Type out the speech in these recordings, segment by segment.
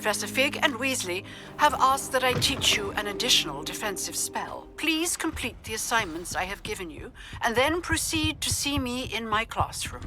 Professor Fig and Weasley have asked that I teach you an additional defensive spell. Please complete the assignments I have given you, and then proceed to see me in my classroom.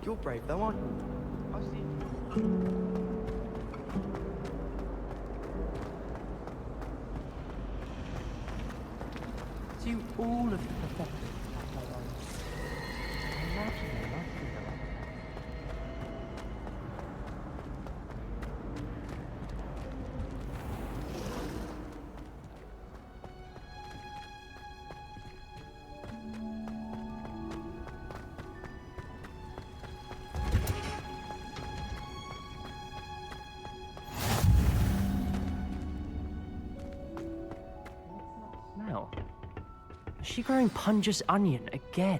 You're brave though, aren't you? I see. Do all of the professors have their own? Imagine they must be their own. Now, is she growing Punja's onion again?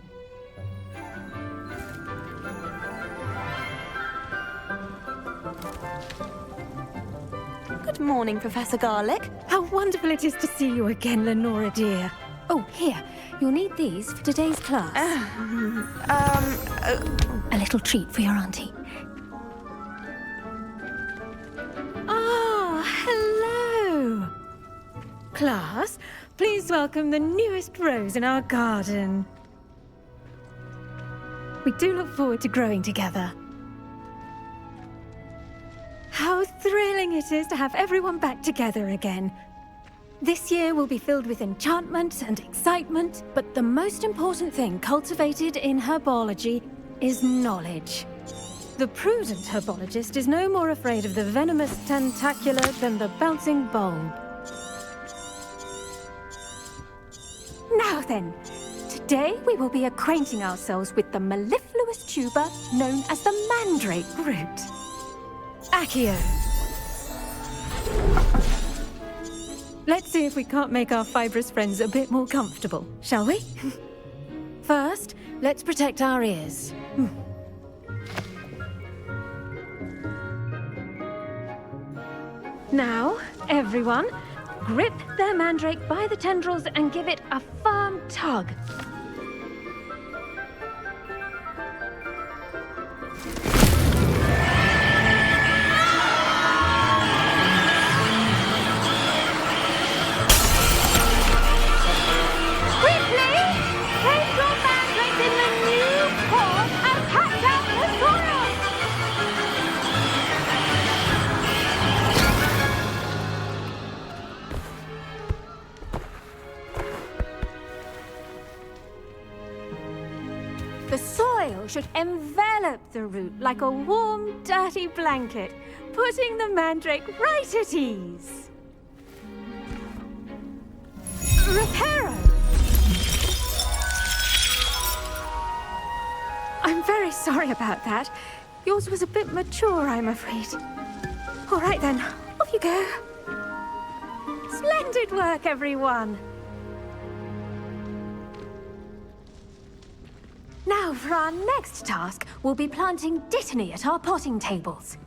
Good morning, Professor Garlick. How wonderful it is to see you again, Lenora dear. Oh, here, you'll need these for today's class. A little treat for your auntie. Ah, hello. Class, please welcome the newest rose in our garden. We do look forward to growing together. How thrilling it is to have everyone back together again. This year will be filled with enchantment and excitement, but the most important thing cultivated in herbology is knowledge. The prudent herbologist is no more afraid of the venomous tentacular than the bouncing bulb. Now then, today we will be acquainting ourselves with the mellifluous tuber known as the mandrake root. Accio. Let's see if we can't make our fibrous friends a bit more comfortable, shall we? First, let's protect our ears. Now, everyone, grip their mandrake by the tendrils and give it a firm tug. The soil should envelop the root like a warm, dirty blanket, putting the mandrake right at ease. Reparo! I'm very sorry about that. Yours was a bit mature, I'm afraid. All right then, off you go. Splendid work, everyone. Now, for our next task, we'll be planting dittany at our potting tables.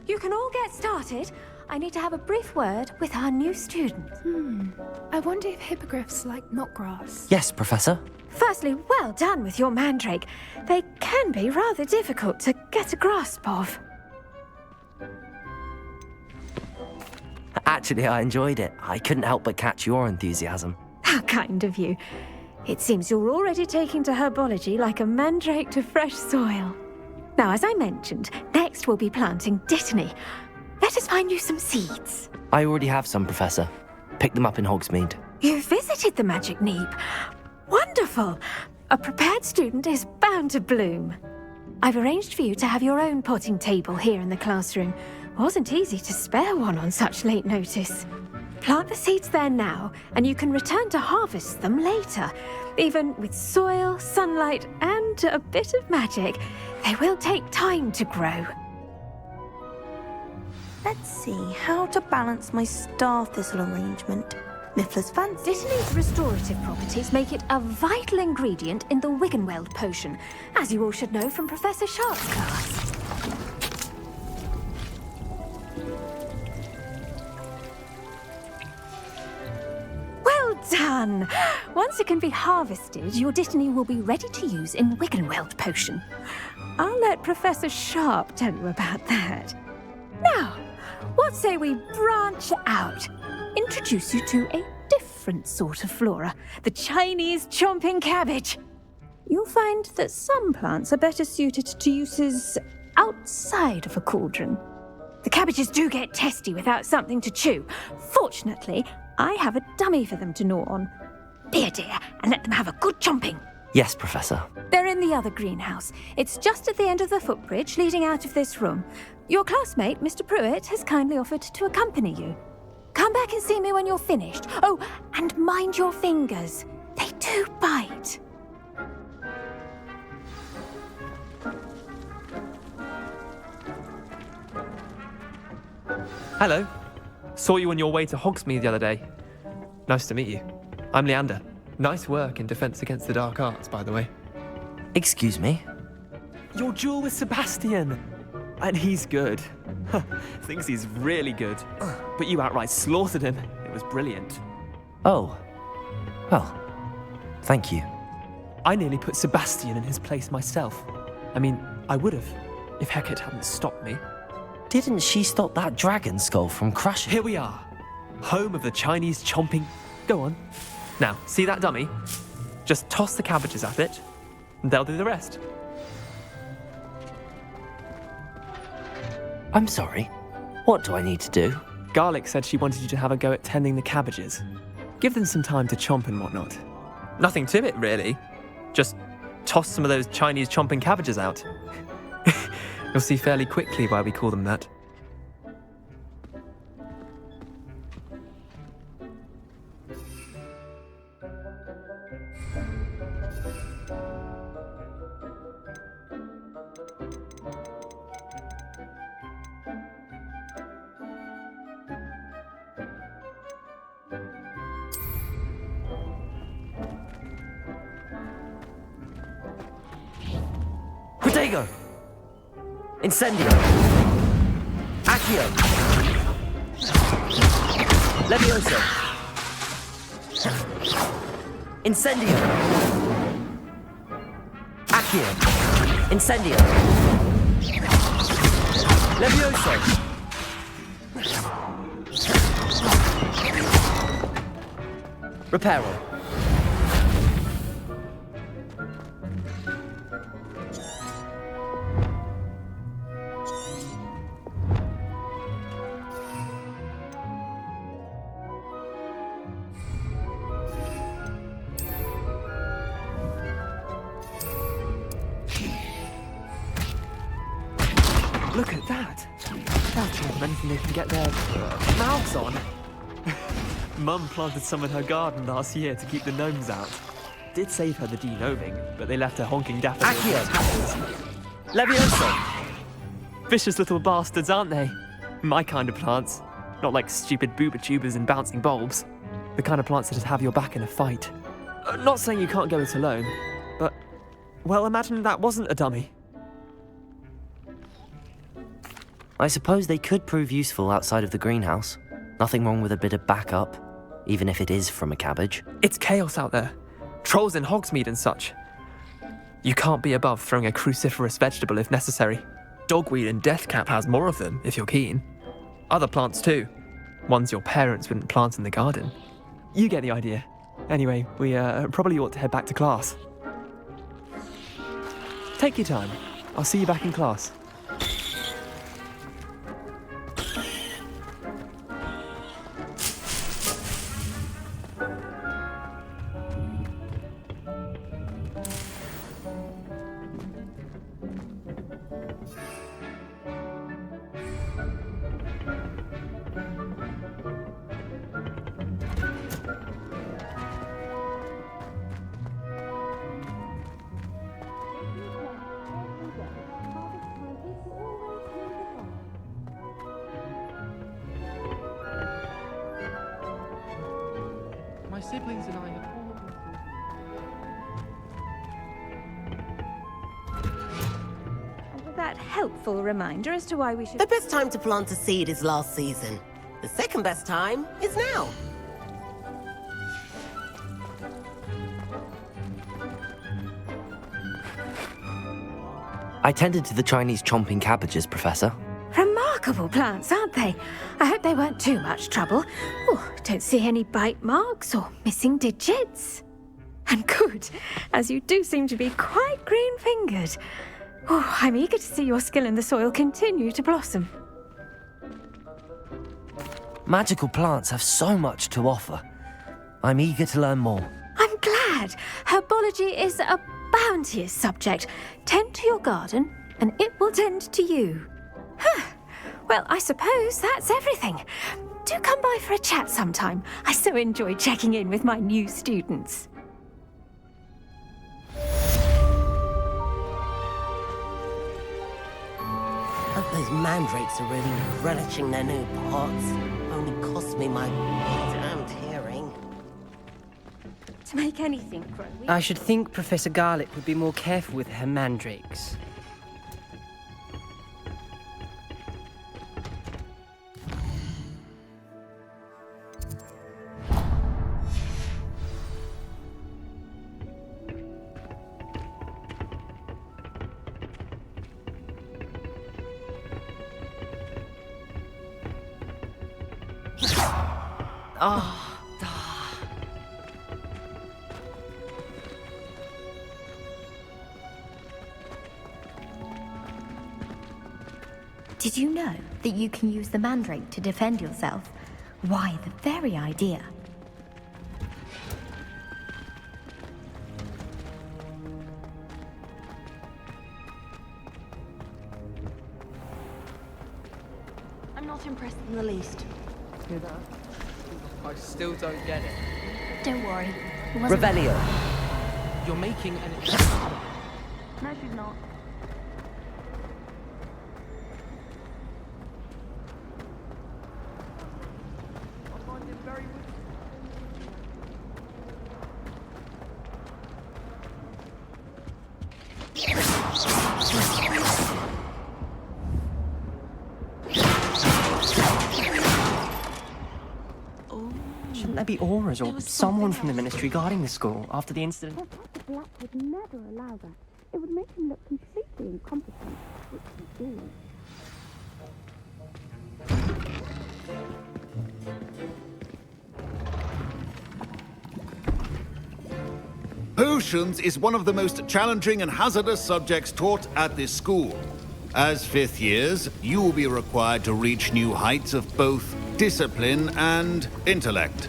You can all get started. I need to have a brief word with our new student. I wonder if hippogriffs like knotgrass. Yes, Professor. Firstly, well done with your mandrake. They can be rather difficult to get a grasp of. Actually, I enjoyed it. I couldn't help but catch your enthusiasm. How kind of you. It seems you're already taking to herbology like a mandrake to fresh soil. Now, as I mentioned, next we'll be planting dittany. Let us find you some seeds. I already have some, Professor. Picked them up in Hogsmeade. You visited the Magic Neep. Wonderful. A prepared student is bound to bloom. I've arranged for you to have your own potting table here in the classroom. Wasn't easy to spare one on such late notice. Plant the seeds there now, and you can return to harvest them later. Even with soil, sunlight, and a bit of magic, they will take time to grow. Let's see how to balance my star thistle arrangement. Miffler's fancy. Dittany's restorative properties make it a vital ingredient in the Wiggenweld potion, as you all should know from Professor Sharp's class. Well done! Once it can be harvested, your Dittany will be ready to use in Wiggenweld potion. I'll let Professor Sharp tell you about that. Now, what say we branch out? Introduce you to a different sort of flora, the Chinese chomping cabbage. You'll find that some plants are better suited to uses outside of a cauldron. The cabbages do get testy without something to chew. Fortunately, I have a dummy for them to gnaw on. Be a dear and let them have a good chomping. Yes, Professor. They're in the other greenhouse. It's just at the end of the footbridge leading out of this room. Your classmate, Mr. Pruitt, has kindly offered to accompany you. Come back and see me when you're finished. Oh, and mind your fingers. They do bite. Hello. Saw you on your way to Hogsmeade the other day. Nice to meet you. I'm Leander. Nice work in Defense Against the Dark Arts, by the way. Excuse me? Your duel with Sebastian! And he's good. Thinks he's really good. But you outright slaughtered him. It was brilliant. Oh. Well, thank you. I nearly put Sebastian in his place myself. I mean, I would have, if Hecate hadn't stopped me. Didn't she stop that dragon skull from crashing? Here we are. Home of the Chinese chomping. Go on. Now, see that dummy? Just toss the cabbages at it, and they'll do the rest. I'm sorry. What do I need to do? Garlic said she wanted you to have a go at tending the cabbages. Give them some time to chomp and whatnot. Nothing to it, really. Just toss some of those Chinese chomping cabbages out. You'll see fairly quickly why we call them that. Protego! Incendio! Accio! Levioso! Incendio! Accio! Incendio! Levioso! Reparo! Look at that. That's more than anything they can get their mouths on. Mum planted some in her garden last year to keep the gnomes out. Did save her the de-gnoming, but they left her honking daffodils. Accio! Levioso! Vicious little bastards, aren't they? My kind of plants. Not like stupid booba tubers and bouncing bulbs. The kind of plants that just have your back in a fight. Not saying you can't go it alone, but... well, imagine that wasn't a dummy. I suppose they could prove useful outside of the greenhouse. Nothing wrong with a bit of backup, even if it is from a cabbage. It's chaos out there. Trolls in Hogsmeade and such. You can't be above throwing a cruciferous vegetable if necessary. Dogweed and deathcap has more of them, if you're keen. Other plants too. Ones your parents wouldn't plant in the garden. You get the idea. Anyway, we probably ought to head back to class. Take your time. I'll see you back in class. siblings and I have all been through. That helpful reminder as to why we should... The best time to plant a seed is last season. The second best time is now. I tended to the Chinese chomping cabbages, Professor. Remarkable plants, aren't they? I hope they weren't too much trouble. Oh, don't see any bite marks or missing digits. And good, as you do seem to be quite green-fingered. Oh, I'm eager to see your skill in the soil continue to blossom. Magical plants have so much to offer. I'm eager to learn more. I'm glad. Herbology is a bounteous subject. Tend to your garden, and it will tend to you. Huh. Well, I suppose that's everything. Do come by for a chat sometime. I so enjoy checking in with my new students. Hope those mandrakes are really relishing their new pots. Only cost me my damned hearing. To make anything grow, I should think Professor Garlick would be more careful with her mandrakes. Did you know that you can use the mandrake to defend yourself? Why, the very idea. I'm not impressed in the least. Hear that? I still don't get it. Don't worry. It wasn't... Revelio. You're making an... No, she's not. Shouldn't there be auras or someone from the ministry guarding the school after the incident? Professor Black would never allow that. It would make him look completely incompetent, which he is. Potions is one of the most challenging and hazardous subjects taught at this school. As fifth years, you will be required to reach new heights of both discipline and intellect.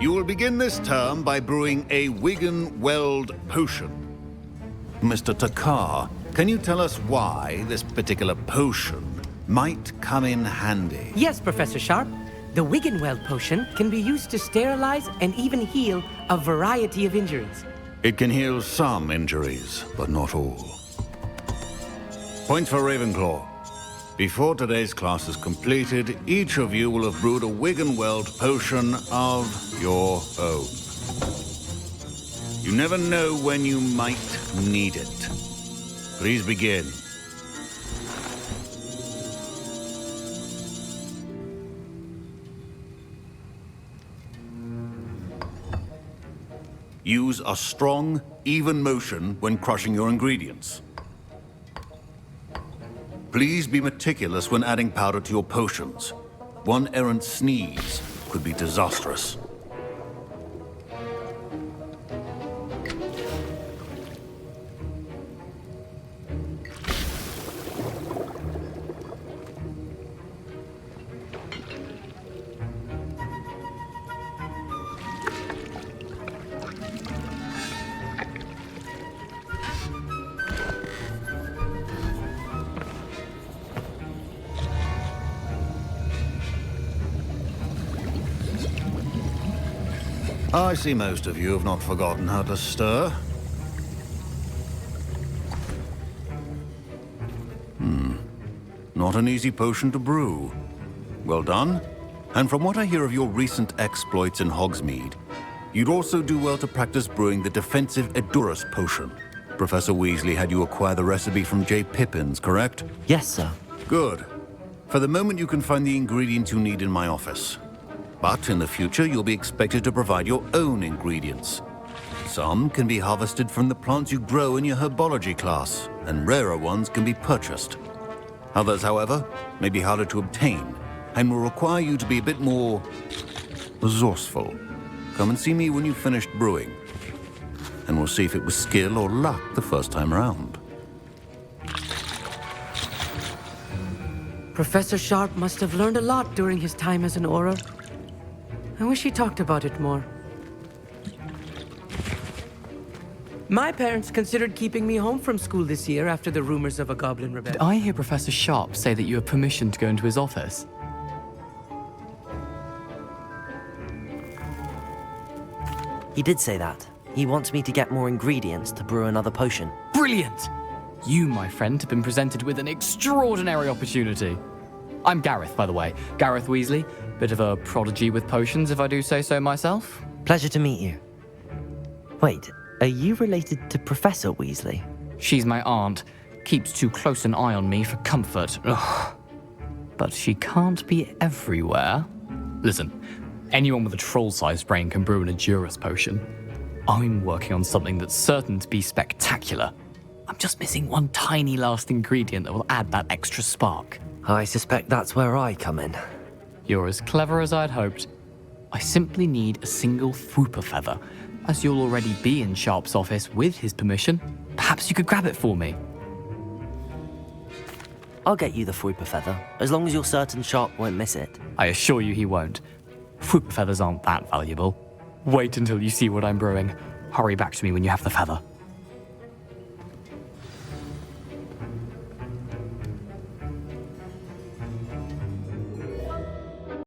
You will begin this term by brewing a Wigan-Weld potion. Mr. Takar, can you tell us why this particular potion might come in handy? Yes, Professor Sharp. The Wigan-Weld potion can be used to sterilize and even heal a variety of injuries. It can heal some injuries, but not all. Point for Ravenclaw. Before today's class is completed, each of you will have brewed a Wigan-Weld potion of your own. You never know when you might need it. Please begin. Use a strong, even motion when crushing your ingredients. Please be meticulous when adding powder to your potions. One errant sneeze could be disastrous. I see most of you have not forgotten how to stir. Not an easy potion to brew. Well done. And from what I hear of your recent exploits in Hogsmeade, you'd also do well to practice brewing the defensive Edurus potion. Professor Weasley had you acquire the recipe from J. Pippin's, correct? Yes, sir. Good. For the moment, you can find the ingredients you need in my office. But in the future, you'll be expected to provide your own ingredients. Some can be harvested from the plants you grow in your herbology class, and rarer ones can be purchased. Others, however, may be harder to obtain, and will require you to be a bit more resourceful. Come and see me when you've finished brewing, and we'll see if it was skill or luck the first time around. Professor Sharp must have learned a lot during his time as an Auror. I wish he talked about it more. My parents considered keeping me home from school this year after the rumors of a goblin rebellion. Did I hear Professor Sharp say that you have permission to go into his office? He did say that. He wants me to get more ingredients to brew another potion. Brilliant! You, my friend, have been presented with an extraordinary opportunity. I'm Gareth, by the way. Gareth Weasley. Bit of a prodigy with potions, if I do say so myself. Pleasure to meet you. Wait, are you related to Professor Weasley? She's my aunt. Keeps too close an eye on me for comfort. Ugh. But she can't be everywhere. Listen, anyone with a troll-sized brain can brew an Edurus potion. I'm working on something that's certain to be spectacular. I'm just missing one tiny last ingredient that will add that extra spark. I suspect that's where I come in. You're as clever as I'd hoped. I simply need a single Fwooper feather. As you'll already be in Sharp's office with his permission, perhaps you could grab it for me. I'll get you the Fwooper feather, as long as you're certain Sharp won't miss it. I assure you he won't. Fwooper feathers aren't that valuable. Wait until you see what I'm brewing. Hurry back to me when you have the feather.